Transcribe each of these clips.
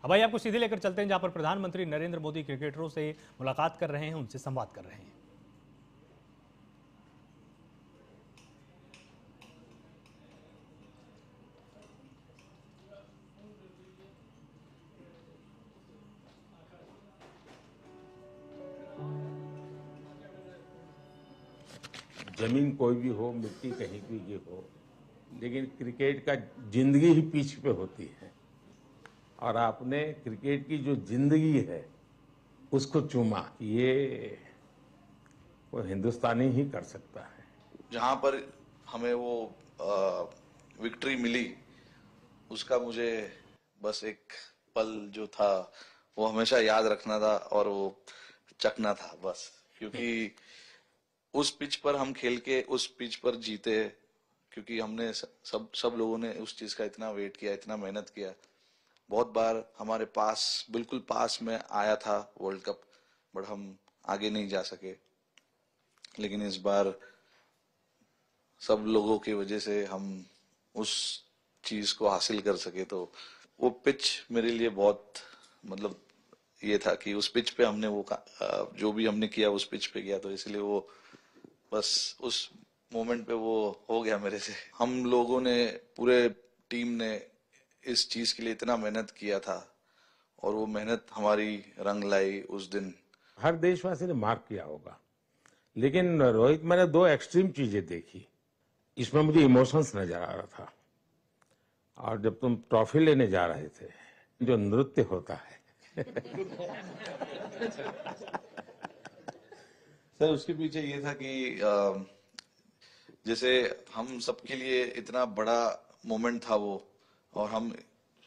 अब आइए आपको सीधे लेकर चलते हैं जहां पर प्रधानमंत्री नरेंद्र मोदी क्रिकेटरों से मुलाकात कर रहे हैं, उनसे संवाद कर रहे हैं। जमीन कोई भी हो, मिट्टी कहीं भी की हो, लेकिन क्रिकेट का जिंदगी ही पिच पे होती है। और आपने क्रिकेट की जो जिंदगी है उसको चूमा, ये वो हिंदुस्तानी ही कर सकता है। जहां पर हमें वो विक्ट्री मिली, उसका मुझे बस एक पल जो था वो हमेशा याद रखना था और वो चखना था बस। क्योंकि उस पिच पर हम खेल के उस पिच पर जीते, क्योंकि हमने सब लोगों ने उस चीज का इतना वेट किया, इतना मेहनत किया। बहुत बार हमारे पास, बिल्कुल पास में आया था वर्ल्ड कप, बट हम आगे नहीं जा सके। लेकिन इस बार सब लोगों की वजह से हम उस चीज को हासिल कर सके। तो वो पिच मेरे लिए बहुत, मतलब ये था कि उस पिच पे हमने वो जो भी हमने किया उस पिच पे किया, तो इसलिए वो बस उस मोमेंट पे वो हो गया मेरे से। हम लोगों ने, पूरे टीम ने इस चीज के लिए इतना मेहनत किया था और वो मेहनत हमारी रंग लाई उस दिन। हर देशवासी ने मार्क किया होगा, लेकिन रोहित, मैंने दो एक्सट्रीम चीजें देखी। इसमें मुझे इमोशंस नजर आ रहा था। और जब तुम ट्रॉफी लेने जा रहे थे, जो नृत्य होता है सर, उसके पीछे ये था कि जैसे हम सबके लिए इतना बड़ा मोमेंट था वो, और हम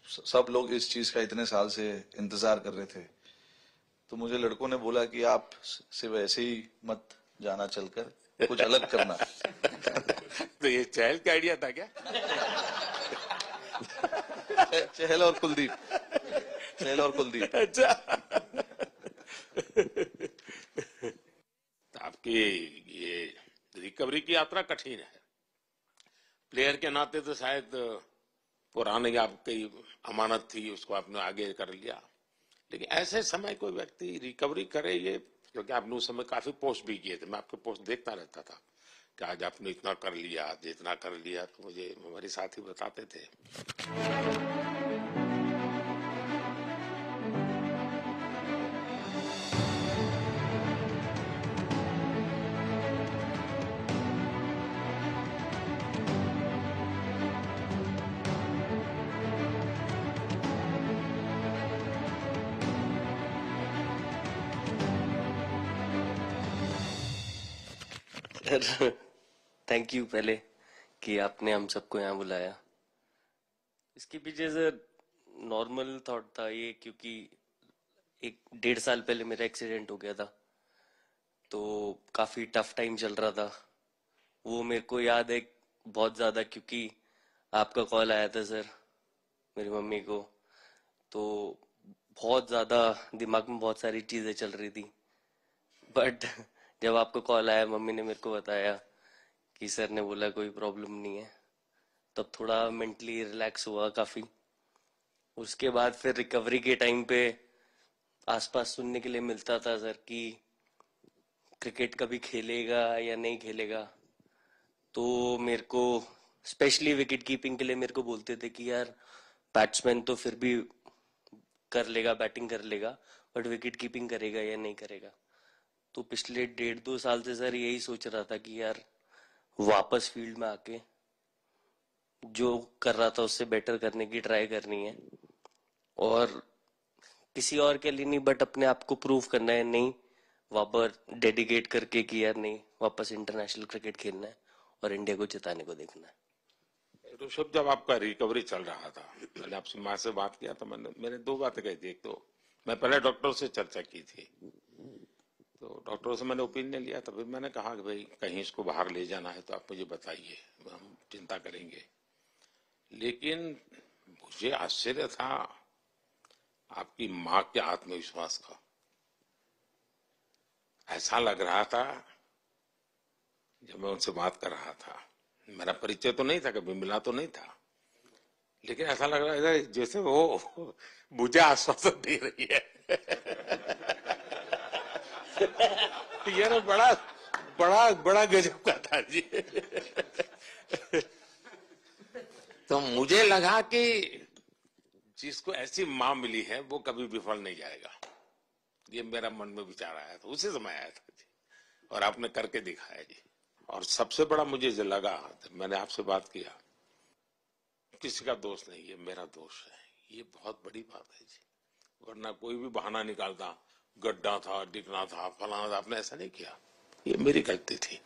सब लोग इस चीज का इतने साल से इंतजार कर रहे थे। तो मुझे लड़कों ने बोला कि आप सिर्फ ऐसे ही मत जाना, चलकर कुछ अलग करना। तो ये चहल का आइडिया था क्या? चहल और कुलदीप, चहल और कुलदीप। अच्छा। तो आपकी ये रिकवरी की यात्रा कठिन है। प्लेयर के नाते तो शायद पुरानी आपकी अमानत थी, उसको आपने आगे कर लिया। लेकिन ऐसे समय कोई व्यक्ति रिकवरी करे, ये क्योंकि आपने उस समय काफी पोस्ट भी किए थे, मैं आपके पोस्ट देखता रहता था कि आज आपने इतना कर लिया, आज इतना कर लिया, तो मुझे हमारे साथी बताते थे। सर, थैंक यू पहले कि आपने हम सबको यहाँ बुलाया। इसके पीछे सर नॉर्मल थॉट था ये, क्योंकि 1-1.5 साल पहले मेरा एक्सीडेंट हो गया था, तो काफी टफ टाइम चल रहा था। वो मेरे को याद है बहुत ज्यादा, क्योंकि आपका कॉल आया था सर मेरी मम्मी को, तो बहुत ज्यादा दिमाग में बहुत सारी चीजें चल रही थी। बट जब आपका कॉल आया, मम्मी ने मेरे को बताया कि सर ने बोला कोई प्रॉब्लम नहीं है, तब थोड़ा मेंटली रिलैक्स हुआ काफी। उसके बाद फिर रिकवरी के टाइम पे आसपास सुनने के लिए मिलता था सर कि क्रिकेट कभी खेलेगा या नहीं खेलेगा। तो मेरे को स्पेशली विकेट कीपिंग के लिए मेरे को बोलते थे कि यार बैट्समैन तो फिर भी कर लेगा, बैटिंग कर लेगा, बट विकेट कीपिंग करेगा या नहीं करेगा। तो पिछले 1.5-2 साल से सर यही सोच रहा था कि यार वापस फील्ड में आके जो कर रहा था उससे बेटर करने की ट्राई करनी है, और किसी और के लिए नहीं बट अपने आप को प्रूव करना है, नहीं वापस डेडिकेट करके कि यार नहीं, वापस इंटरनेशनल क्रिकेट खेलना है और इंडिया को जिताने को देखना है। ऋषभ, जब आपका रिकवरी चल रहा था, मैंने आपसे माँ से बात किया तो मैंने दो बातें कही थी। एक तो मैं पहले डॉक्टर से चर्चा की थी, तो डॉक्टरों से मैंने ओपिनियन लिया था। फिर मैंने कहा कि भाई कहीं इसको बाहर ले जाना है तो आप मुझे बताइए, हम चिंता करेंगे। लेकिन मुझे आश्चर्य था आपकी माँ के आत्मविश्वास का। ऐसा लग रहा था, जब मैं उनसे बात कर रहा था, मेरा परिचय तो नहीं था, कभी मिला तो नहीं था, लेकिन ऐसा लग रहा है जैसे वो मुझे आश्वासन दे रही है। ये ना बड़ा बड़ा बड़ा गजब का था जी। तो मुझे लगा कि जिसको ऐसी मां मिली है वो कभी विफल नहीं जाएगा। ये मेरा मन में विचार आया था, उसी समय आया था जी, और आपने करके दिखाया जी। और सबसे बड़ा मुझे जो लगा, मैंने आपसे बात किया, किसी का दोष नहीं, ये मेरा दोष है, ये बहुत बड़ी बात है जी। वरना कोई भी बहाना निकालता, गड्ढा था, डिगना था, फलाना था, आपने ऐसा नहीं किया, ये मेरी गलती थी।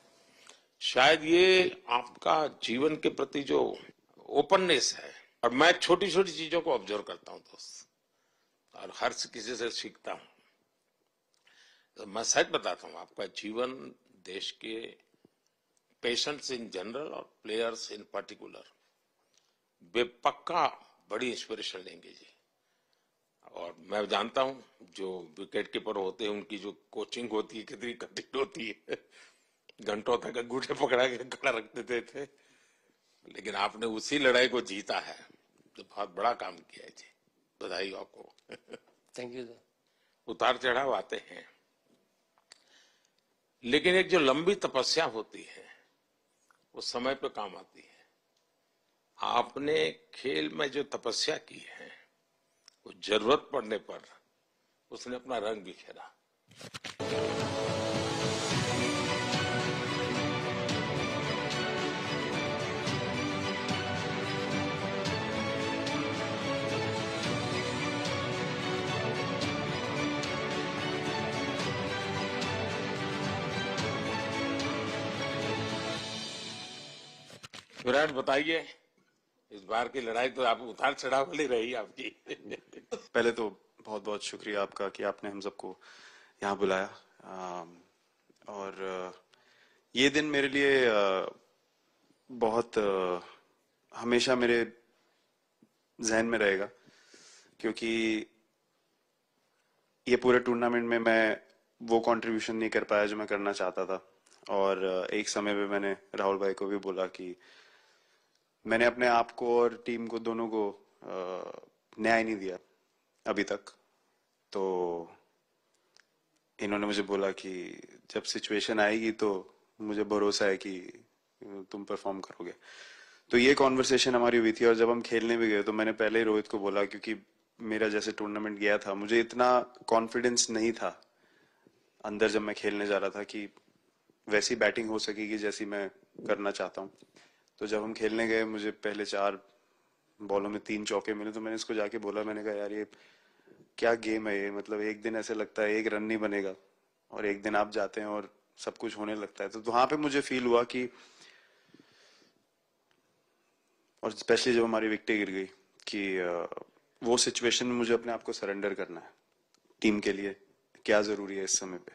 शायद ये आपका जीवन के प्रति जो ओपननेस है, और मैं छोटी छोटी चीजों को ऑब्जर्व करता हूं दोस्त, और हर किसी से सीखता हूं। तो मैं सच बताता हूं, आपका जीवन देश के पेशेंट्स इन जनरल और प्लेयर्स इन पर्टिकुलर वे पक्का बड़ी इंस्पिरेशन लेंगे जी। और मैं जानता हूं जो विकेट कीपर होते हैं उनकी जो कोचिंग होती है कितनी कठिन होती है। घंटों तक अंगूठे पकड़ा के खड़ा रख देते थे, लेकिन आपने उसी लड़ाई को जीता है, तो बहुत बड़ा काम किया है जी, बधाई आपको। Thank you sir. उतार चढ़ाव आते हैं, लेकिन एक जो लंबी तपस्या होती है वो समय पे काम आती है। आपने खेल में जो तपस्या की है वो जरूरत पड़ने पर उसने अपना रंग बिखेरा। विराट बताइए, इस बार की लड़ाई तो आप उतार चढ़ाव वाली रही आपकी। पहले तो बहुत बहुत शुक्रिया आपका कि आपने हम सबको यहाँ बुलाया। और ये दिन मेरे लिए बहुत हमेशा मेरे जहन में रहेगा, क्योंकि ये पूरे टूर्नामेंट में मैं वो कंट्रीब्यूशन नहीं कर पाया जो मैं करना चाहता था। और एक समय पे मैंने राहुल भाई को भी बोला कि मैंने अपने आप को और टीम को दोनों को न्याय नहीं दिया अभी तक। तो इन्होंने मुझे बोला कि जब सिचुएशन आएगी तो मुझे भरोसा है कि तुम परफॉर्म करोगे। तो ये कॉन्वर्सेशन हमारी हुई थी, और जब हम खेलने भी गए तो मैंने पहले ही रोहित को बोला, क्योंकि मेरा जैसे टूर्नामेंट गया था मुझे इतना कॉन्फिडेंस नहीं था अंदर जब मैं खेलने जा रहा था कि वैसी बैटिंग हो सकेगी जैसी मैं करना चाहता हूँ। तो जब हम खेलने गए मुझे पहले 4 बॉलों में 3 चौके मिले, तो मैंने इसको जाके बोला, मैंने कहा यार ये क्या गेम है ये, मतलब एक दिन ऐसे लगता है एक रन नहीं बनेगा और एक दिन आप जाते हैं और सब कुछ होने लगता है। तो वहां पे मुझे फील हुआ कि, और स्पेशली जब हमारी विकेट गिर गई, कि वो सिचुएशन में मुझे अपने आप को सरेंडर करना है। टीम के लिए क्या जरूरी है इस समय पे,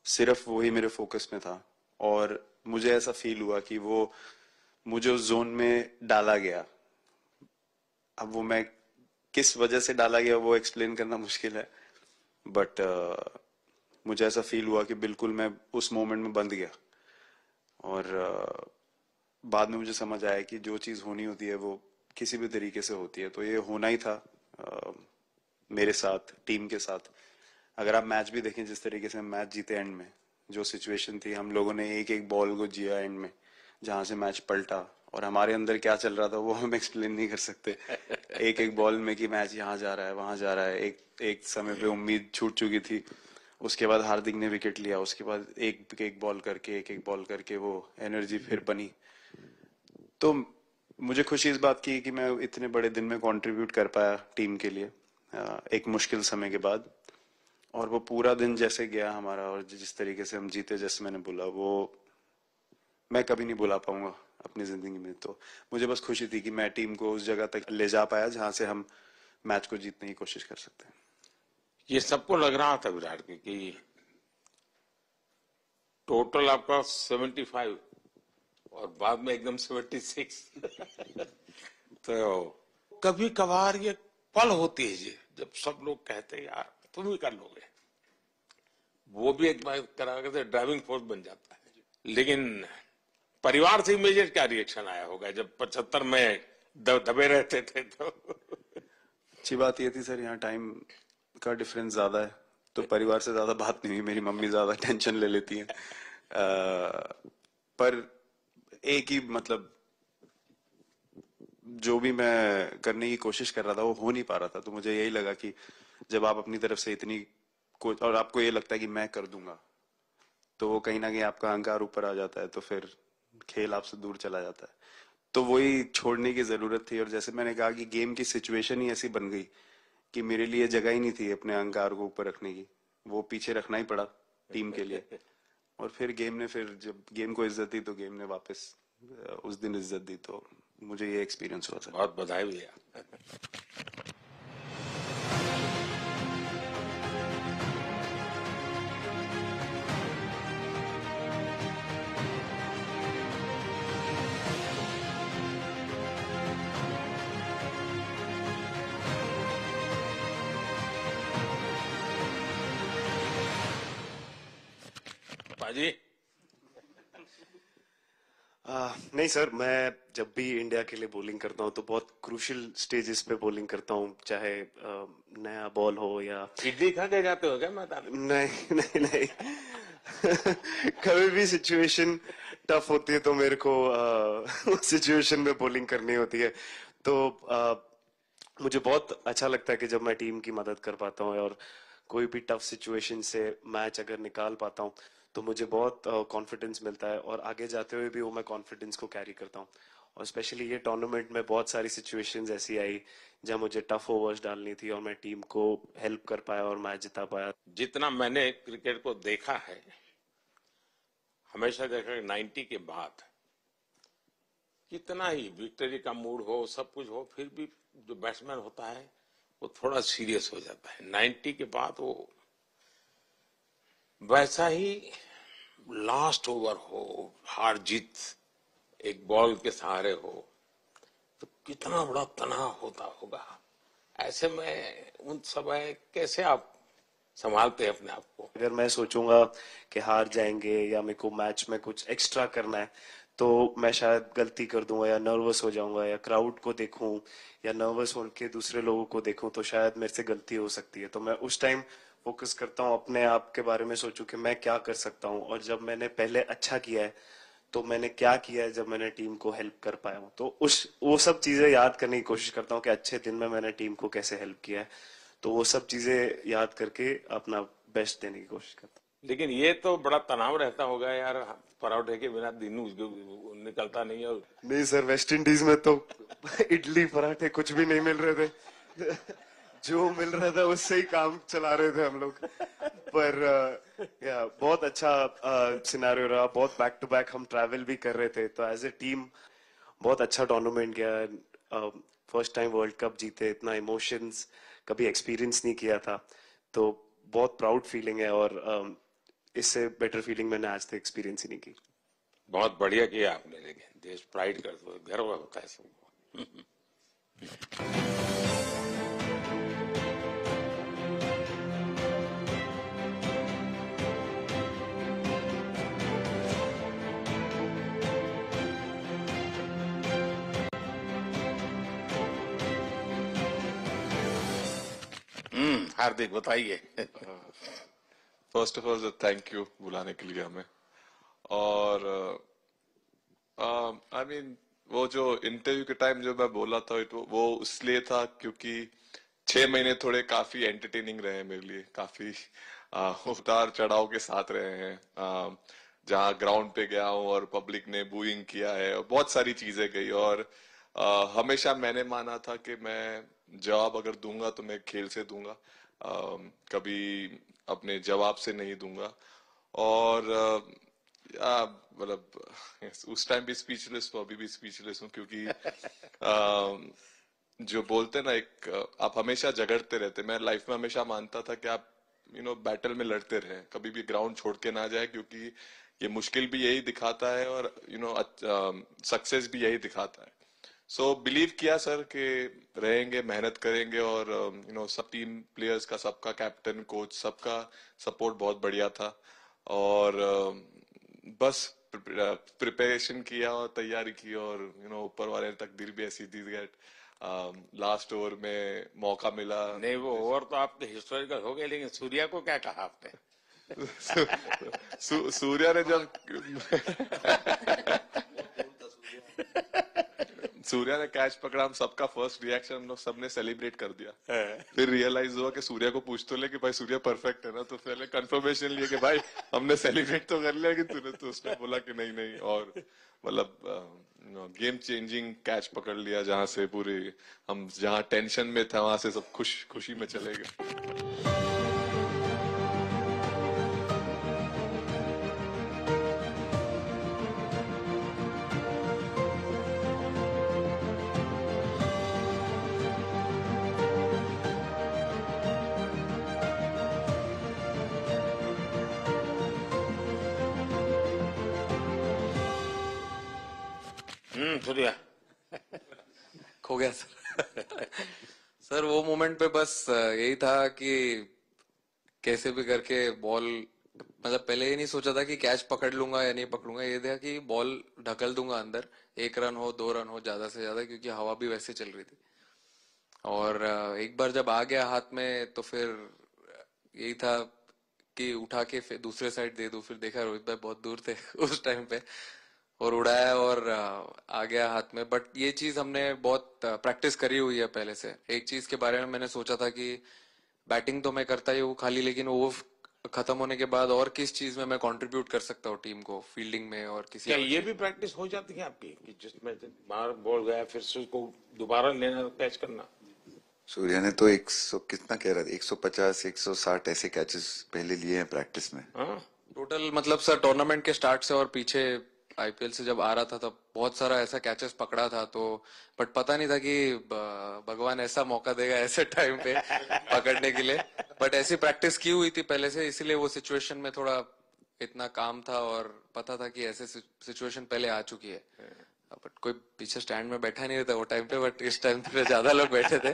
सिर्फ वही मेरे फोकस में था। और मुझे ऐसा फील हुआ कि वो मुझे उस जोन में डाला गया। अब वो मैं किस वजह से डाला गया वो एक्सप्लेन करना मुश्किल है, बट मुझे ऐसा फील हुआ कि बिल्कुल मैं उस मोमेंट में बंध गया। और बाद में मुझे समझ आया कि जो चीज होनी होती है वो किसी भी तरीके से होती है। तो ये होना ही था मेरे साथ, टीम के साथ। अगर आप मैच भी देखें, जिस तरीके से हम मैच जीते एंड में, जो सिचुएशन थी, हम लोगों ने एक एक बॉल को जिया एंड में, जहां से मैच पलटा, और हमारे अंदर क्या चल रहा था वो हम एक्सप्लेन नहीं कर सकते। एक एक बॉल में कि मैच यहाँ जा रहा है वहां जा रहा है। एक समय पे उम्मीद छूट चुकी थी, उसके बाद हार्दिक ने विकेट लिया, उसके बाद एक एक बॉल करके वो एनर्जी फिर बनी। तो मुझे खुशी इस बात की कि मैं इतने बड़े दिन में कंट्रीब्यूट कर पाया टीम के लिए एक मुश्किल समय के बाद। और वो पूरा दिन जैसे गया हमारा, और जिस तरीके से हम जीते, जैसे मैंने बोला, वो मैं कभी नहीं भुला पाऊंगा अपनी जिंदगी में। तो मुझे बस खुशी थी कि मैं टीम को उस जगह तक ले जा पाया जहां से हम मैच को जीतने की कोशिश कर सकते हैं। ये सबको लग रहा था विराट के कि टोटल आपका 75 और बाद में एकदम 76। तो कभी कभार ये पल होती है जी जब सब लोग कहते हैं यार तुम ही कर लोगे, वो भी एक बार करके ड्राइविंग फोर्स बन जाता है। लेकिन परिवार से इमीडिएट क्या रिएक्शन आया होगा जब 75 में दबे रहते थे तो अच्छी बात ये थी सर, यहाँ टाइम का डिफरेंस ज्यादा है, तो परिवार से ज्यादा बात नहीं हुई। मेरी मम्मी ज्यादा टेंशन ले लेती हैं। पर एक ही मतलब जो भी मैं करने की कोशिश कर रहा था वो हो नहीं पा रहा था, तो मुझे यही लगा कि जब आप अपनी तरफ से इतनी और आपको ये लगता है कि मैं कर दूंगा, तो वो कहीं ना कहीं आपका अहंकार ऊपर आ जाता है, तो फिर खेल आपसे दूर चला जाता है। तो वही छोड़ने की जरूरत थी, और जैसे मैंने कहा कि गेम की सिचुएशन ही ऐसी बन गई कि मेरे लिए जगह ही नहीं थी अपने अहंकार को ऊपर रखने की, वो पीछे रखना ही पड़ा टीम के लिए। और फिर गेम ने, फिर जब गेम को इज्जत दी तो गेम ने वापस उस दिन इज्जत दी, तो मुझे ये एक्सपीरियंस हुआ सर। बहुत बधाई भैया। पाजी नहीं सर, मैं जब भी इंडिया के लिए बॉलिंग करता हूँ तो बहुत क्रूशियल स्टेजेस पे बॉलिंग करता हूँ, चाहे नया बॉल हो या इडली खा के जाते हो क्या मैदान में? नहीं नहीं नहीं कभी भी सिचुएशन टफ होती है तो मेरे को उस सिचुएशन में बॉलिंग करनी होती है, तो मुझे बहुत अच्छा लगता है कि जब मैं टीम की मदद कर पाता हूँ और कोई भी टफ सिचुएशन से मैच अगर निकाल पाता हूँ तो मुझे बहुत कॉन्फिडेंस मिलता है, और आगे जाते हुए भी वो मैं कॉन्फिडेंस को कैरी करता हूँ। और स्पेशली ये टूर्नामेंट में बहुत सारी सिचुएशंस ऐसी आई जहाँ मुझे टफ ओवर्स डालनी थी और मैं टीम को हेल्प कर पाया और मैच जिता पाया। जितना मैंने क्रिकेट को देखा है, हमेशा देखा 90 के बाद कितना ही विक्ट्री का मूड हो, सब कुछ हो, फिर भी जो बैट्समैन होता है वो थोड़ा सीरियस हो जाता है। 90 के बाद वो वैसा ही लास्ट ओवर हो, हार जीत एक बॉल के सहारे हो, तो कितना बड़ा तनाव होता होगा। ऐसे में उन समय कैसे आप संभालते हैं अपने आप को? अगर मैं सोचूंगा कि हार जाएंगे या मेरे को मैच में कुछ एक्स्ट्रा करना है तो मैं शायद गलती कर दूंगा या नर्वस हो जाऊंगा, या क्राउड को देखूं या नर्वस होकर दूसरे लोगों को देखूं तो शायद मेरे से गलती हो सकती है। तो मैं उस टाइम फोकस करता हूँ, अपने आप के बारे में सोचूं कि मैं क्या कर सकता हूँ, और जब मैंने पहले अच्छा किया है तो मैंने क्या किया है जब मैंने टीम को हेल्प कर पाया हूँ, तो वो सब चीजें याद करने की कोशिश करता हूँ कि अच्छे दिन में मैंने टीम को कैसे हेल्प किया है, तो वो सब चीजें याद करके अपना बेस्ट देने की कोशिश करता हूँ। लेकिन ये तो बड़ा तनाव रहता होगा यार, पराठे के बिना दिन निकलता नहीं है। और नहीं सर, वेस्ट इंडीज में तो इडली पराठे कुछ भी नहीं मिल रहे थे जो मिल रहा था उससे ही काम चला रहे थे हम लोग। पर या बहुत अच्छा सिनेरियो रहा, बहुत बैक टू बैक हम ट्रैवल भी कर रहे थे, तो एज ए टीम बहुत अच्छा टूर्नामेंट गया। फर्स्ट टाइम वर्ल्ड कप जीते, इतना इमोशंस कभी एक्सपीरियंस नहीं किया था, तो बहुत प्राउड फीलिंग है, और इससे बेटर फीलिंग मैंने आज तक एक्सपीरियंस ही नहीं की। बहुत बढ़िया किया आपने, लेकिन देश प्राइड करते हो, गर्व होता है सबको। हार्दिक बताइए। First of all thank you बुलाने के लिए हमें। और आई मीन वो जो इंटरव्यू के टाइम जो मैं बोला था वो इसलिए था क्योंकि 6 महीने थोड़े काफी एंटरटेनिंग रहे हैं मेरे लिए, काफी उतार चढ़ाव के साथ रहे हैं। जहाँ ग्राउंड पे गया हूँ और पब्लिक ने बूइंग किया है और बहुत सारी चीजें गई, और हमेशा मैंने माना था कि मैं जवाब अगर दूंगा तो मैं खेल से दूंगा, कभी अपने जवाब से नहीं दूंगा। और मतलब उस टाइम भी स्पीचलेस हूँ, अभी भी स्पीचलेस हूँ, क्योंकि जो बोलते ना एक आप हमेशा झगड़ते रहते। मैं लाइफ में हमेशा मानता था कि आप बैटल में लड़ते रहे, कभी भी ग्राउंड छोड़ के ना जाए, क्योंकि ये मुश्किल भी यही दिखाता है और सक्सेस भी यही दिखाता है। सो बिलीव किया सर कि रहेंगे, मेहनत करेंगे, और सब टीम प्लेयर्स का, सबका कैप्टन कोच सबका सपोर्ट बहुत बढ़िया था, और बस प्रिपरेशन किया और तैयारी की और ऊपर वाले तकदीर भी ऐसी थी दैट लास्ट ओवर में मौका मिला। नहीं, वो ओवर तो आपके हिस्टोरिकल हो गए, लेकिन सूर्या को क्या कहा आपने? सूर्या ने जब सूर्या ने कैच पकड़ा, हम सबका फर्स्ट रिएक्शन हम लोग सबने सेलिब्रेट कर दिया। फिर रियलाइज हुआ कि सूर्या को पूछ तो ले कि भाई सूर्या परफेक्ट है ना, तो पहले कंफर्मेशन लिए कि भाई हमने सेलिब्रेट तो कर लिया कि तूने, तो उसने बोला कि नहीं नहीं, और मतलब गेम चेंजिंग कैच पकड़ लिया जहां से पूरी हम जहां टेंशन में था वहां से सब खुशी में चले गए। सूर्या खो गया सर। सर वो मोमेंट पे बस यही था कि कैसे भी करके बॉल, मतलब पहले ये नहीं सोचा था कि कैच पकड़ लूंगा या नहीं पकड़ूंगा, ये था कि बॉल ढकल दूंगा अंदर, 1 रन हो 2 रन हो ज्यादा से ज्यादा, क्योंकि हवा भी वैसे चल रही थी। और एक बार जब आ गया हाथ में तो फिर यही था कि उठा के फिर दूसरे साइड दे दूं। फिर देखा रोहित भाई बहुत दूर थे उस टाइम पे, और उड़ाया और आ गया हाथ में। बट ये चीज हमने बहुत प्रैक्टिस करी हुई है पहले से। एक चीज के बारे में मैंने सोचा था कि बैटिंग तो मैं करता ही हूँ खाली, लेकिन वो खत्म होने के बाद और किस चीज में मैं कंट्रीब्यूट कर सकता हूँ टीम को, फील्डिंग में और किसी क्या और ये चीज भी में। प्रैक्टिस हो जाती है आपकी कि जिसमें बाहर बॉल गया फिर से उसको दोबारा लेना, कैच करना? सूर्या ने तो 100 कितना कह रहा था, 150 160 ऐसे कैचेस पहले लिए हैं प्रैक्टिस में। हाँ, टोटल मतलब सर टूर्नामेंट के स्टार्ट से और पीछे आईपीएल से जब आ रहा था तब बहुत सारा ऐसा कैचेस पकड़ा था। तो बट पता नहीं था कि भगवान ऐसा मौका देगा ऐसे टाइम पे पकड़ने के लिए। बट ऐसी प्रैक्टिस की हुई थी पहले से, इसीलिए वो सिचुएशन में थोड़ा इतना काम था और पता था कि ऐसे सिचुएशन पहले आ चुकी है। बट कोई पीछे स्टैंड में बैठा नहीं रहता वो टाइम पे, बट इस टाइम पे ज्यादा लोग बैठे थे।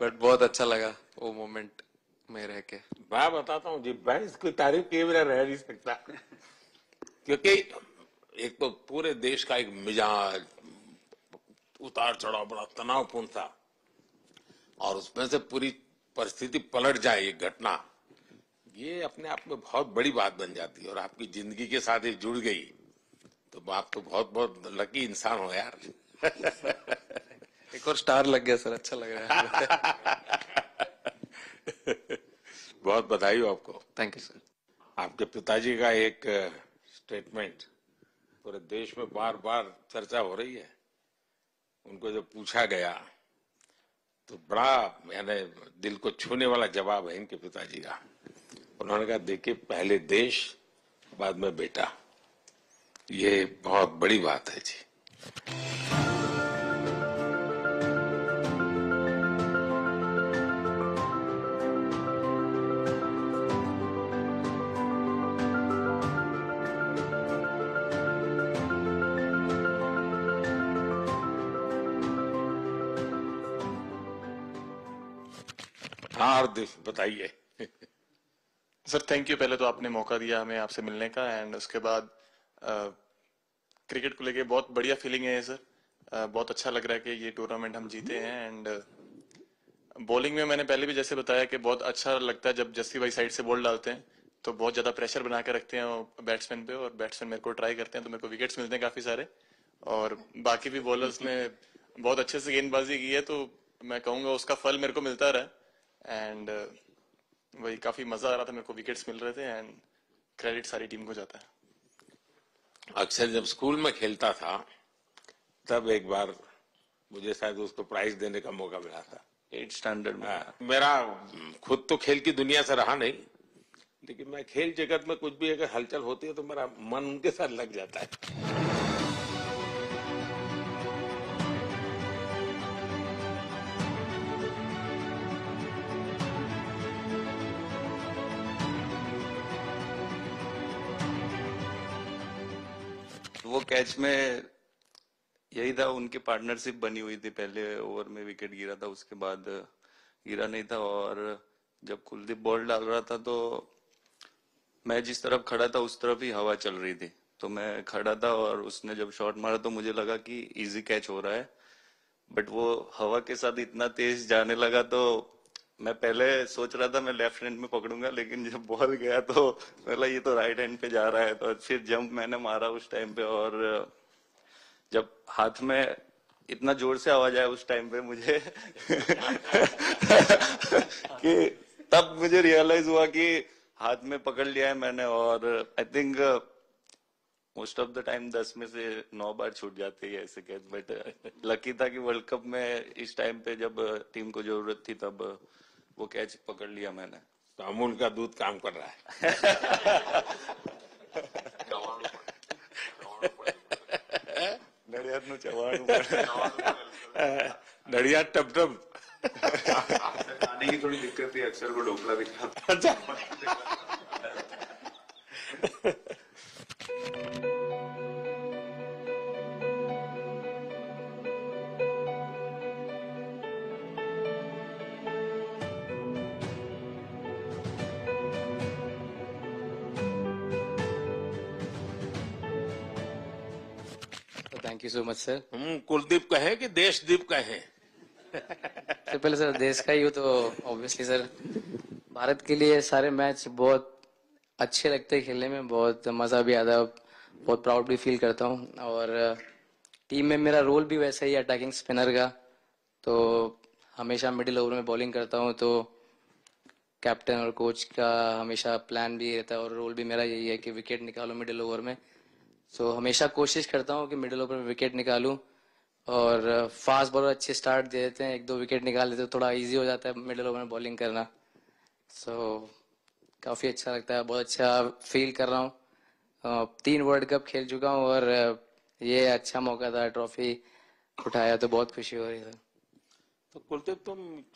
बट बहुत अच्छा लगा वो मोमेंट में रह के। मैं बताता हूँ जी, मैं इसकी तारीफ किए बिना रह नहीं सकता, क्योंकि एक तो पूरे देश का एक मिजाज उतार चढ़ाव बड़ा तनावपूर्ण था, और उसमें से पूरी परिस्थिति पलट जाए ये घटना, ये अपने आप में बहुत बड़ी बात बन जाती है और आपकी जिंदगी के साथ ये जुड़ गई, तो आप तो बहुत बहुत लकी इंसान हो यार। एक और स्टार लग गया सर, अच्छा लग रहा है। बहुत बधाई हो आपको। Thank you sir. आपके पिताजी का एक स्टेटमेंट पूरे देश में बार बार चर्चा हो रही है। उनको जब पूछा गया तो बड़ा यानी दिल को छूने वाला जवाब है इनके पिताजी का। उन्होंने कहा, देखिए पहले देश बाद में बेटा, ये बहुत बड़ी बात है जी। हाँ हार्दिक बताइए। सर थैंक यू, पहले तो आपने मौका दिया हमें आपसे मिलने का, एंड उसके बाद क्रिकेट को लेके बहुत बढ़िया फीलिंग है सर। बहुत अच्छा लग रहा है कि ये टूर्नामेंट हम जीते हैं। एंड बॉलिंग में मैंने पहले भी जैसे बताया कि बहुत अच्छा लगता है जब जस्सी भाई साइड से बॉल डालते हैं, तो बहुत ज्यादा प्रेशर बना के रखते हैं बैट्समैन पे, और बैट्समैन मेरे को ट्राई करते हैं तो मेरे को विकेट्स मिलते हैं काफी सारे। और बाकी भी बॉलर्स ने बहुत अच्छे से गेंदबाजी की है, तो मैं कहूंगा उसका फल मेरे को मिलता रहा। एंड वही काफी मजा आ रहा था, मेरे को विकेट्स मिल रहे थे, एंड क्रेडिट सारी टीम को जाता है। अक्सर जब स्कूल में खेलता था तब एक बार मुझे शायद उसको प्राइज देने का मौका मिला था 8th स्टैंडर्ड में। मेरा खुद तो खेल की दुनिया से रहा नहीं, लेकिन मैं खेल जगत में कुछ भी अगर हलचल होती है तो मेरा मन उनके साथ लग जाता है। वो कैच में यही था, उनकी पार्टनरशिप बनी हुई थी। पहले ओवर में विकेट गिरा था, उसके बाद गिरा नहीं था, और जब कुलदीप बॉल डाल रहा था तो मैं जिस तरफ खड़ा था उस तरफ ही हवा चल रही थी, तो मैं खड़ा था और उसने जब शॉट मारा तो मुझे लगा कि इजी कैच हो रहा है, बट वो हवा के साथ इतना तेज जाने लगा तो मैं पहले सोच रहा था मैं लेफ्ट हैंड में पकड़ूंगा, लेकिन जब बॉल गया तो बोला ये तो राइट हैंड पे जा रहा है, तो फिर जंप मैंने मारा उस टाइम पे। और जब हाथ में इतना जोर से आवाज आया उस टाइम पे मुझे कि तब मुझे रियलाइज हुआ कि हाथ में पकड़ लिया है मैंने। और I think most of the time 10 में से 9 बार छूट जाते हैं ऐसे कैच, बट लकी था कि वर्ल्ड कप में इस टाइम पे जब टीम को जरूरत थी तब वो कैच पकड़ लिया मैंने। तो अमूल का दूध काम कर रहा है। नड़ियाद नु चवाणु पड़े। नड़ियाद टप टप। खाने की थोड़ी दिक्कत थी, अक्सर को ढोकला भी खाता। अच्छा। Thank you so much sir. Kuldeep कहे कि देशदीप कहे? सबसे पहले सर देश का ही हो तो ऑब्वियसली सर भारत के लिए सारे मैच बहुत अच्छे लगते हैं खेलने में, बहुत मज़ा भी आता है, बहुत प्राउड भी फील करता हूँ। और टीम में मेरा रोल भी वैसा ही अटैकिंग स्पिनर का, तो हमेशा मिडिल ओवर में बॉलिंग करता हूँ, तो कैप्टन और कोच का हमेशा प्लान भी रहता है और रोल भी मेरा यही है कि विकेट निकालो मिडिल ओवर में। सो हमेशा कोशिश करता हूँ कि मिडिल ओवर में विकेट निकालूं, और फास्ट बॉलर अच्छे स्टार्ट दे देते हैं, 1-2 विकेट निकाल देते हैं, थोड़ा इजी हो जाता है मिडिल ओवर में बॉलिंग करना। सो काफ़ी अच्छा लगता है, बहुत अच्छा फील कर रहा हूँ। 3 वर्ल्ड कप खेल चुका हूँ और ये अच्छा मौका था, ट्रॉफी उठाया तो बहुत खुशी हो रही है। तो कुलदीप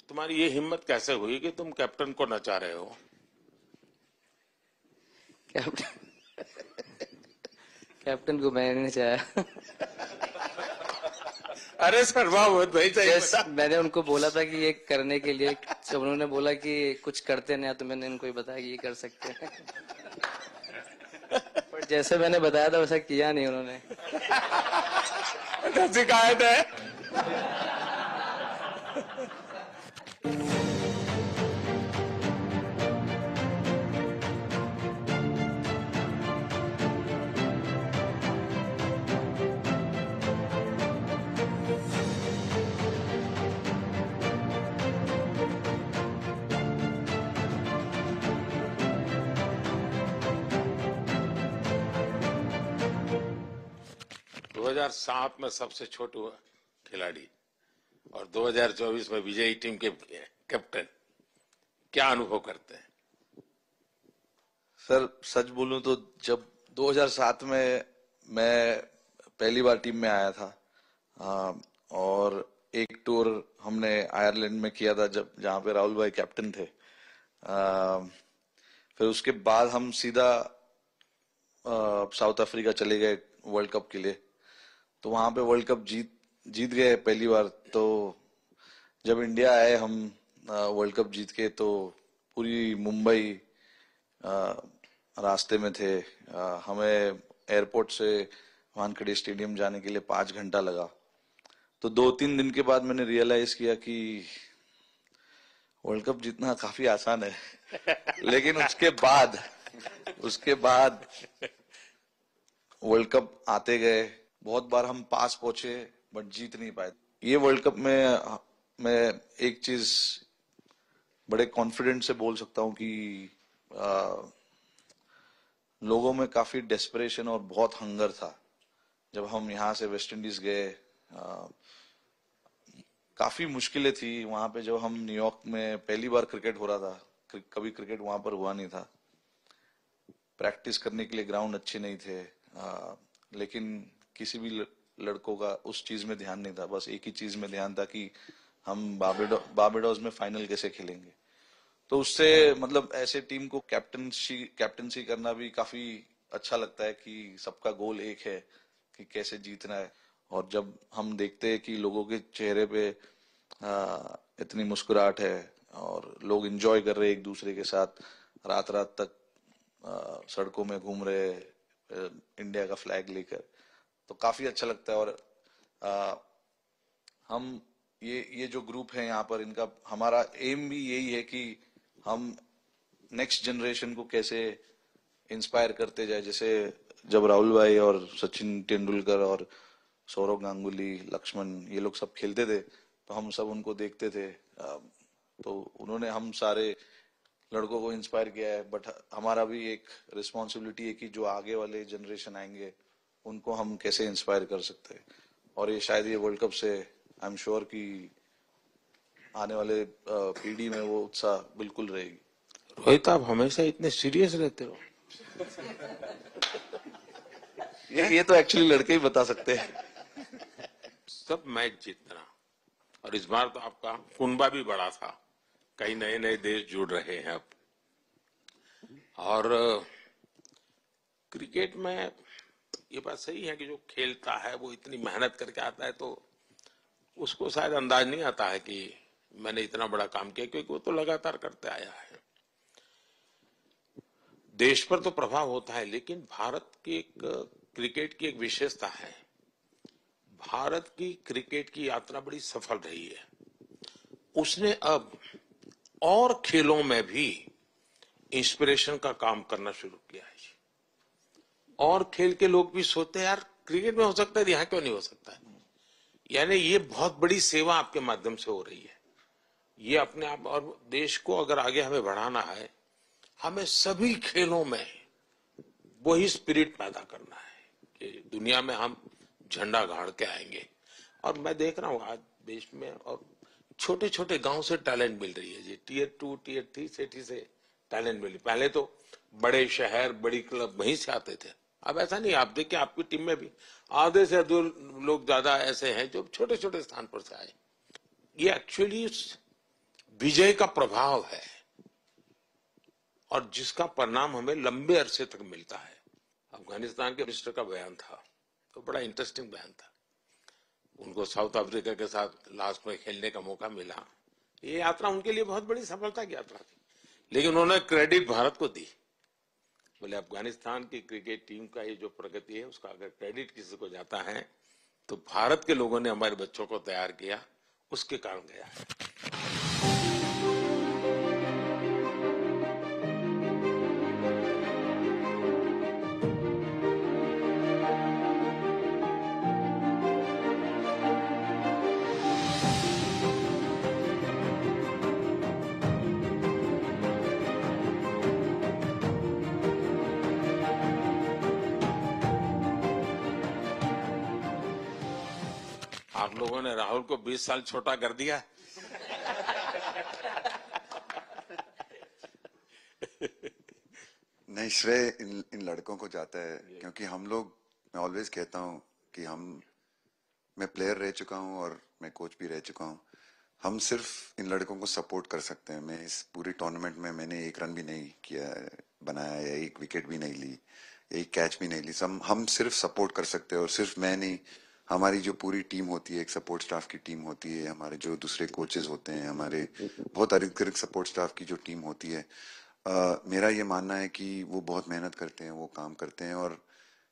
तुम्हारी ये हिम्मत कैसे हुई कि तुम कैप्टन को नचा रहे हो? कैप्टन को मैंने नहीं चाहा। अरे सर वाह, बहुत भाई चाहिए। मैंने उनको बोला था कि ये करने के लिए, जब उन्होंने बोला कि कुछ करते नहीं तो मैंने इनको ही बताया कि ये कर सकते हैं। पर जैसे मैंने बताया था वैसा किया नहीं उन्होंने। शिकायत है। दो 2007 में सबसे छोटे खिलाड़ी और 2024 में विजयी टीम के कैप्टन, क्या अनुभव करते हैं? सर सच बोलूं तो जब 2007 में मैं पहली बार टीम में आया था और एक टूर हमने आयरलैंड में किया था जब जहां पे राहुल भाई कैप्टन थे, फिर उसके बाद हम सीधा साउथ अफ्रीका चले गए वर्ल्ड कप के लिए, तो वहां पे वर्ल्ड कप जीत गए पहली बार। तो जब इंडिया आए हम वर्ल्ड कप जीत के, तो पूरी मुंबई रास्ते में थे। हमें एयरपोर्ट से वानखेड़े स्टेडियम जाने के लिए 5 घंटा लगा। तो 2-3 दिन के बाद मैंने रियलाइज किया कि वर्ल्ड कप जीतना काफी आसान है। लेकिन उसके बाद वर्ल्ड कप आते गए, बहुत बार हम पास पहुंचे बट जीत नहीं पाए। ये वर्ल्ड कप में मैं एक चीज बड़े कॉन्फिडेंट से बोल सकता हूं कि लोगों में काफी डेस्परेशन और बहुत हंगर था। जब हम यहाँ से वेस्ट इंडीज गए, काफी मुश्किलें थी वहां पे। जब हम न्यूयॉर्क में पहली बार क्रिकेट हो रहा था, कभी क्रिकेट वहां पर हुआ नहीं था, प्रैक्टिस करने के लिए ग्राउंड अच्छे नहीं थे, लेकिन किसी भी लड़कों का उस चीज में ध्यान नहीं था। बस एक ही चीज में ध्यान था कि हम बारबाडोस में फाइनल कैसे खेलेंगे। तो उससे मतलब ऐसे टीम को कैप्टनसी करना भी काफी अच्छा लगता है कि सबका गोल एक है कि कैसे जीतना है। और जब हम देखते हैं कि लोगों के चेहरे पे इतनी मुस्कुराहट है और लोग एंजॉय कर रहे हैं एक दूसरे के साथ, रात रात तक सड़कों में घूम रहे, इंडिया का फ्लैग लेकर, तो काफी अच्छा लगता है। और हम ये जो ग्रुप है यहाँ पर, इनका हमारा एम भी यही है कि हम नेक्स्ट जनरेशन को कैसे इंस्पायर करते जाए। जैसे जब राहुल भाई और सचिन तेंदुलकर और सौरव गांगुली, लक्ष्मण, ये लोग सब खेलते थे, तो हम सब उनको देखते थे। तो उन्होंने हम सारे लड़कों को इंस्पायर किया है। बट हमारा भी एक रिस्पॉन्सिबिलिटी है कि जो आगे वाले जनरेशन आएंगे उनको हम कैसे इंस्पायर कर सकते हैं। और ये शायद ये वर्ल्ड कप से आई एम श्योर कि आने वाले पीढ़ी में वो उत्साह बिल्कुल रहेगी। रोहित, आप हमेशा इतने सीरियस रहते हो। ये तो एक्चुअली लड़के ही बता सकते हैं। सब मैच जीतना, और इस बार तो आपका कुनबा भी बड़ा था, कई नए नए देश जुड़ रहे हैं अब। और क्रिकेट में ये बात सही है कि जो खेलता है वो इतनी मेहनत करके आता है, तो उसको शायद अंदाज नहीं आता है कि मैंने इतना बड़ा काम किया, क्योंकि वो तो लगातार करते आया है। देश पर तो प्रभाव होता है, लेकिन भारत की एक क्रिकेट की एक विशेषता है, भारत की क्रिकेट की यात्रा बड़ी सफल रही है। उसने अब और खेलों में भी इंस्पिरेशन का काम करना शुरू किया है। और खेल के लोग भी सोचते हैं यार क्रिकेट में हो सकता है, यहाँ क्यों नहीं हो सकता है। यानी ये बहुत बड़ी सेवा आपके माध्यम से हो रही है। ये अपने आप, और देश को अगर आगे हमें बढ़ाना है, हमें सभी खेलों में वही स्पिरिट पैदा करना है कि दुनिया में हम झंडा गाड़ के आएंगे। और मैं देख रहा हूँ आज देश में और छोटे छोटे गांव से टैलेंट मिल रही है जी। टियर 2 टियर 3 सिटी से टैलेंट मिली। पहले तो बड़े शहर, बड़ी क्लब वहीं से आते थे, अब ऐसा नहीं। आप देखिए आपकी टीम में भी आधे से अधिक लोग ज्यादा ऐसे हैं जो छोटे छोटे स्थान पर से आए। ये एक्चुअली विजय का प्रभाव है, और जिसका परिणाम हमें लंबे अरसे तक मिलता है। अफगानिस्तान के मिनिस्टर का बयान था, तो बड़ा इंटरेस्टिंग बयान था। उनको साउथ अफ्रीका के साथ लास्ट में खेलने का मौका मिला। ये यात्रा उनके लिए बहुत बड़ी सफलता की यात्रा थी, लेकिन उन्होंने क्रेडिट भारत को दी। बोले अफगानिस्तान की क्रिकेट टीम का ये जो प्रगति है, उसका अगर क्रेडिट किसी को जाता है तो भारत के लोगों ने हमारे बच्चों को तैयार किया, उसके कारण गया है। आप लोगों ने राहुल को 20 साल छोटा कर दिया। नहीं, श्रेय इन लड़कों को जाता है, क्योंकि हम लोग, मैं ऑलवेज कहता हूँ कि मैं प्लेयर रह चुका हूँ और मैं कोच भी रह चुका हूँ। हम सिर्फ इन लड़कों को सपोर्ट कर सकते हैं। मैं इस पूरी टूर्नामेंट में मैंने एक रन भी नहीं किया, बनाया, या एक विकेट भी नहीं ली, एक कैच भी नहीं ली। हम सिर्फ सपोर्ट कर सकते हैं। और सिर्फ मैं नहीं, हमारी जो पूरी टीम होती है, एक सपोर्ट स्टाफ की टीम होती है, हमारे जो दूसरे कोचेस होते हैं, हमारे बहुत अधिक सपोर्ट स्टाफ की जो टीम होती है, मेरा ये मानना है कि वो बहुत मेहनत करते हैं, वो काम करते हैं, और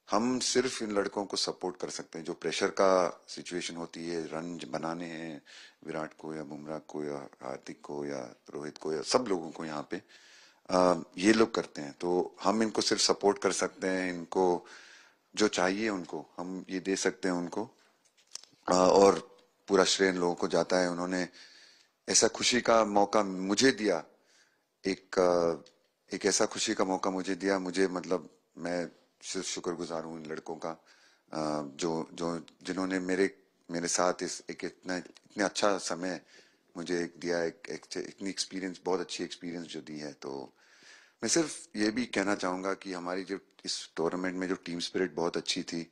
हम सिर्फ इन लड़कों को सपोर्ट कर सकते हैं। जो प्रेशर का सिचुएशन होती है, रन बनाने हैं विराट को या बुमराह को या हार्दिक को या रोहित को या सब लोगों को, यहाँ पे ये लोग करते हैं। तो हम इनको सिर्फ सपोर्ट कर सकते हैं। इनको जो चाहिए उनको हम ये दे सकते हैं उनको, और पूरा श्रेय इन लोगों को जाता है। उन्होंने ऐसा खुशी का मौका मुझे दिया, एक ऐसा खुशी का मौका मुझे दिया। मुझे मतलब मैं सिर्फ शुक्रगुजार हूँ इन लड़कों का, जिन्होंने मेरे साथ इतना अच्छा समय मुझे दिया, इतनी एक्सपीरियंस, बहुत अच्छी एक्सपीरियंस जो दी है। तो मैं सिर्फ ये भी कहना चाहूंगा कि हमारी जो इस टूर्नामेंट में जो टीम स्पिरिट बहुत अच्छी थी।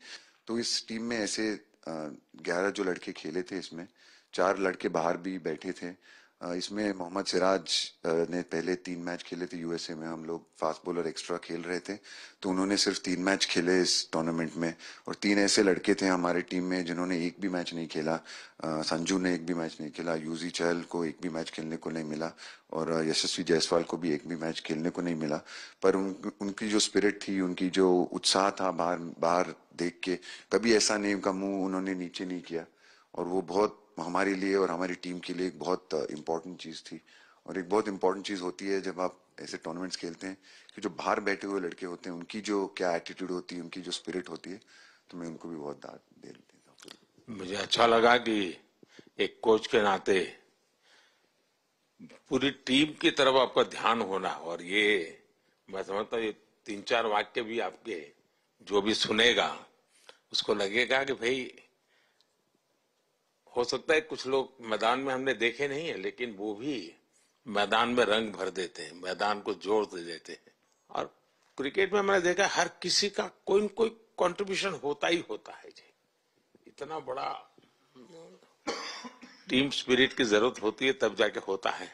तो इस टीम में ऐसे 11 जो लड़के खेले थे, इसमें 4 लड़के बाहर भी बैठे थे। इसमें मोहम्मद सिराज ने पहले 3 मैच खेले थे यूएसए में। हम लोग फास्ट बॉलर एक्स्ट्रा खेल रहे थे, तो उन्होंने सिर्फ 3 मैच खेले इस टूर्नामेंट में। और 3 ऐसे लड़के थे हमारे टीम में जिन्होंने एक भी मैच नहीं खेला। संजू ने एक भी मैच नहीं खेला, यूजी चहल को एक भी मैच खेलने को नहीं मिला, और यशस्वी जायसवाल को भी एक भी मैच खेलने को नहीं मिला। पर उनकी जो स्पिरिट थी, उनकी जो उत्साह था बाहर देख के, कभी ऐसा नहीं उनका मुंह उन्होंने नीचे नहीं किया। और वो बहुत हमारे लिए और हमारी टीम के लिए एक बहुत इम्पोर्टेंट चीज थी। और एक बहुत इम्पोर्टेंट चीज होती है जब आप ऐसे टूर्नामेंट्स खेलते हैं कि जो बाहर बैठे हुए लड़के होते हैं, उनकी जो क्या एटीट्यूड होती है, उनकी जो स्पिरिट होती है, तो मैं उनको भी बहुत दाद दे देता हूँ। मुझे अच्छा लगा कि एक कोच के नाते पूरी टीम की तरफ आपका ध्यान होना, और ये मैं समझता हूँ ये 3-4 वाक्य भी आपके जो भी सुनेगा उसको लगेगा कि भाई हो सकता है कुछ लोग मैदान में हमने देखे नहीं है, लेकिन वो भी मैदान में रंग भर देते हैं, मैदान को जोड़ दे देते हैं। और क्रिकेट में मैंने देखा हर किसी का कोई न कोई कंट्रीब्यूशन होता ही होता है जी। इतना बड़ा टीम स्पिरिट की जरूरत होती है तब जाके होता है।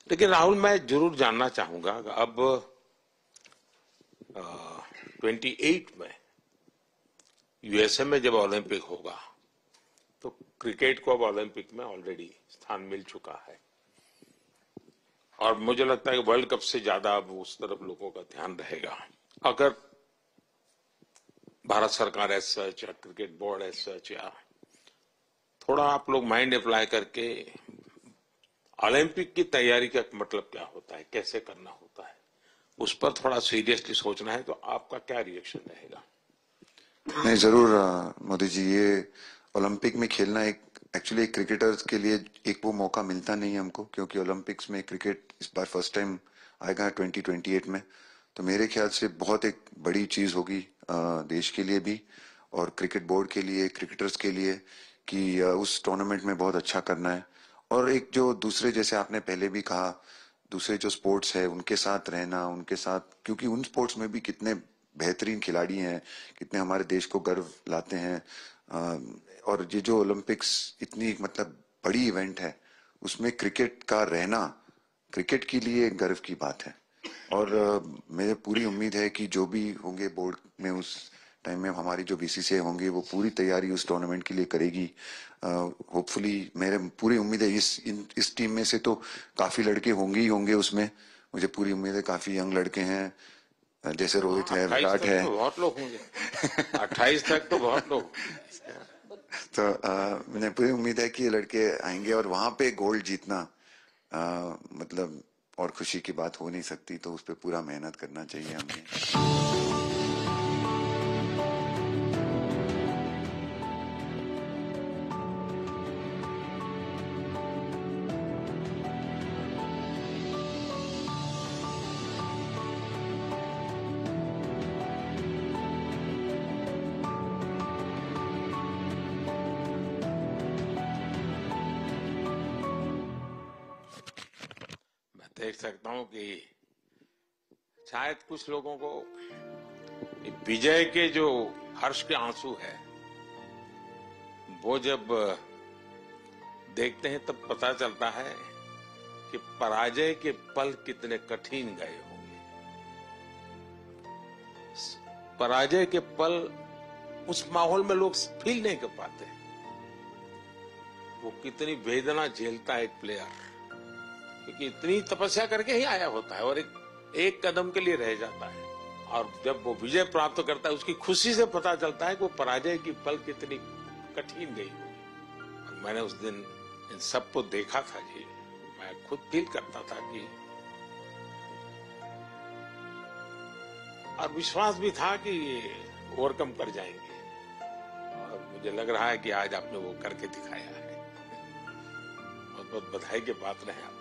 लेकिन राहुल, मैं जरूर जानना चाहूंगा, अब 28 में यूएसए में जब ओलंपिक होगा तो क्रिकेट को अब ओलंपिक में ऑलरेडी स्थान मिल चुका है, और मुझे लगता है कि वर्ल्ड कप से ज्यादा अब उस तरफ लोगों का ध्यान रहेगा। अगर भारत सरकार एज सच या क्रिकेट बोर्ड एज सच या थोड़ा आप लोग माइंड अप्लाई करके ओलंपिक की तैयारी का मतलब क्या होता है, कैसे करना होता है, उस पर थोड़ा सीरियसली सोचना है, तो आपका क्या रिएक्शन रहेगा? नहीं, जरूर मोदी जी, ये ओलंपिक में खेलना एक्चुअली क्रिकेटर्स के लिए एक वो मौका मिलता नहीं है हमको, क्योंकि ओलंपिक्स में क्रिकेट इस बार फर्स्ट टाइम आएगा 2028 में। तो मेरे ख्याल से बहुत एक बड़ी चीज होगी देश के लिए भी और क्रिकेट बोर्ड के लिए, क्रिकेटर्स के लिए, कि उस टूर्नामेंट में बहुत अच्छा करना है। और एक जो दूसरे, जैसे आपने पहले भी कहा, दूसरे जो स्पोर्ट्स है उनके साथ रहना, उनके साथ, क्योंकि उन स्पोर्ट्स में भी कितने बेहतरीन खिलाड़ी हैं, कितने हमारे देश को गर्व लाते हैं। और ये जो ओलंपिक्स इतनी मतलब बड़ी इवेंट है, उसमें क्रिकेट का रहना क्रिकेट के लिए गर्व की बात है। और मुझे पूरी उम्मीद है कि जो भी होंगे बोर्ड में उस टाइम में, हमारी जो बीसीसीआई होंगे वो पूरी तैयारी उस टूर्नामेंट के लिए करेगी। होपफुली मेरे पूरी उम्मीद है इस टीम में से तो काफी लड़के होंगे ही होंगे उसमें, मुझे पूरी उम्मीद है। काफी यंग लड़के हैं, जैसे रोहित है, विराट है, तो बहुत लोग होंगे 28 तक तो बहुत लोग। तो मुझे पूरी उम्मीद है कि ये लड़के आएंगे और वहां पे गोल्ड जीतना मतलब और खुशी की बात हो नहीं सकती। तो उस पर पूरा मेहनत करना चाहिए हमें। देख सकता हूं कि शायद कुछ लोगों को विजय के जो हर्ष के आंसू है वो जब देखते हैं तब पता चलता है कि पराजय के पल कितने कठिन गए होंगे। पराजय के पल उस माहौल में लोग फील नहीं कर पाते, वो कितनी वेदना झेलता है एक प्लेयर, क्योंकि इतनी तपस्या करके ही आया होता है और एक कदम के लिए रह जाता है। और जब वो विजय प्राप्त करता है उसकी खुशी से पता चलता है कि वो पराजय की पल कितनी कठिन गई होगी। और मैंने उस दिन इन सबको देखा था जी, मैं खुद फील करता था कि, और विश्वास भी था कि ये ओवरकम कर जाएंगे, और मुझे लग रहा है कि आज आपने वो करके दिखाया है। बहुत बहुत बधाई के पात्र हैं आप।